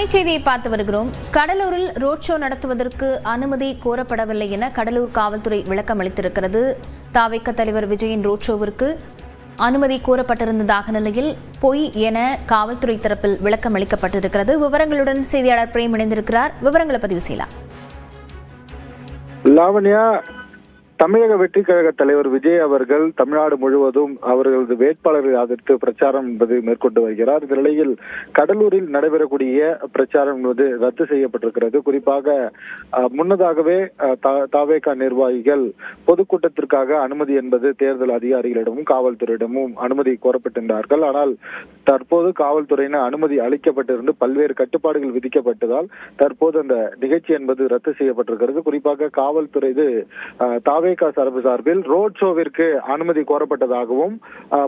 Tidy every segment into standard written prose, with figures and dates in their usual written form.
அண்மை செய்தியை பார்த்து வருகிறோம். கடலூரில் ரோட் ஷோ நடத்துவதற்கு அனுமதி கோரப்படவில்லை என கடலூர் காவல்துறை விளக்கம் அளித்திருக்கிறது. தாவேக தலைவர் விஜயின் ரோட் ஷோவிற்கு அனுமதி கோரப்பட்டிருந்ததாக நிலையில் பொய் என காவல்துறை தரப்பில் விளக்கம் அளிக்கப்பட்டிருக்கிறது. விவரங்களுடன் செய்தியாளர் பிரேம் இணைந்திருக்கிறார். விவரங்களை பதிவு செய்யலாம். லாவண்யா, தமிழக வெற்றி கழக தலைவர் விஜய் அவர்கள் தமிழ்நாடு முழுவதும் அவர்களது வேட்பாளர்களை ஆதரித்து பிரச்சாரம் என்பது மேற்கொண்டு வருகிறார். இந்த நிலையில் கடலூரில் நடைபெறக்கூடிய பிரச்சாரம் என்பது ரத்து செய்யப்பட்டிருக்கிறது. குறிப்பாக முன்னதாகவே தாவேகா நிர்வாகிகள் பொதுக்கூட்டத்திற்காக அனுமதி என்பது தேர்தல் அதிகாரிகளிடமும் காவல்துறையிடமும் அனுமதி கோரப்பட்டிருந்தார்கள். ஆனால் தற்போது காவல்துறையினர் அனுமதி அளிக்கப்பட்டிருந்து பல்வேறு கட்டுப்பாடுகள் விதிக்கப்பட்டதால் தற்போது அந்த நிகழ்ச்சி என்பது ரத்து செய்யப்பட்டிருக்கிறது. குறிப்பாக காவல்துறை தாவேகா சார்பில் ரோட் ஷோவிற்கு அனுமதி கோரப்பட்டதாகவும்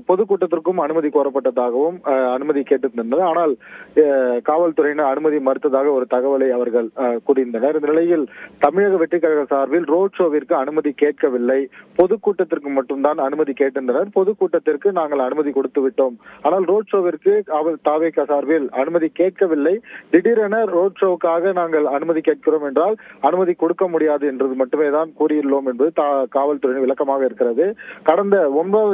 பொதுக்கூட்டத்திற்கும் அனுமதி கோரப்பட்டதாகவும் அனுமதி கேட்டிருந்தனர். ஆனால் காவல்துறையினர் அனுமதி மறுத்ததாக ஒரு தகவலை அவர்கள் கூறியிருந்தனர். இந்த நிலையில் தமிழக வெற்றி கழக சார்பில் ரோட் ஷோவிற்கு அனுமதி கேட்கவில்லை, பொதுக்கூட்டத்திற்கு மட்டும்தான் அனுமதி கேட்டிருந்தனர். பொதுக்கூட்டத்திற்கு நாங்கள் அனுமதி கொடுத்து விட்டோம், ஆனால் ரோட் ஷோவிற்கு தாவேகா சார்பில் அனுமதி கேட்கவில்லை. திடீரென ரோட் ஷோவுக்காக நாங்கள் அனுமதி கேட்கிறோம் என்றால் அனுமதி கொடுக்க முடியாது என்றது மட்டுமே தான் கூறியுள்ளோம் என்பது காவல்துறையின் விளக்கமாக இருக்கிறது. கடந்த 9ஆம்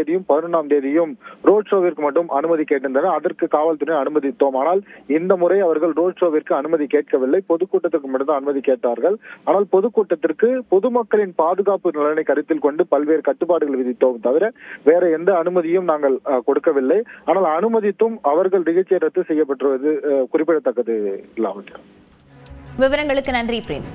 தேதியும் 11ஆம் தேதியும் ரோட் ஷோவிற்கு மட்டும் அனுமதி கேட்டிருந்தனர். அதற்கு காவல்துறை அனுமதித்தோம். ஆனால் இந்த முறை அவர்கள் ரோட் ஷோவிற்கு அனுமதி கேட்கவில்லை, பொதுக்கூட்டத்திற்கு மட்டும்தான் அனுமதி கேட்டார்கள். ஆனால் பொதுக்கூட்டத்திற்கு பொதுமக்களின் பாதுகாப்பு நலனை கருத்தில் கொண்டு பல்வேறு கட்டுப்பாடுகள் விதித்தோம் தவிர வேற எந்த அனுமதியும் நாங்கள் கொடுக்கவில்லை. ஆனால் அனுமதித்தும் அவர்கள் நிகழ்ச்சியை ரத்து செய்யப்பட்டுள்ளது குறிப்பிடத்தக்கது. விவரங்களுக்கு நன்றி பிரேம்.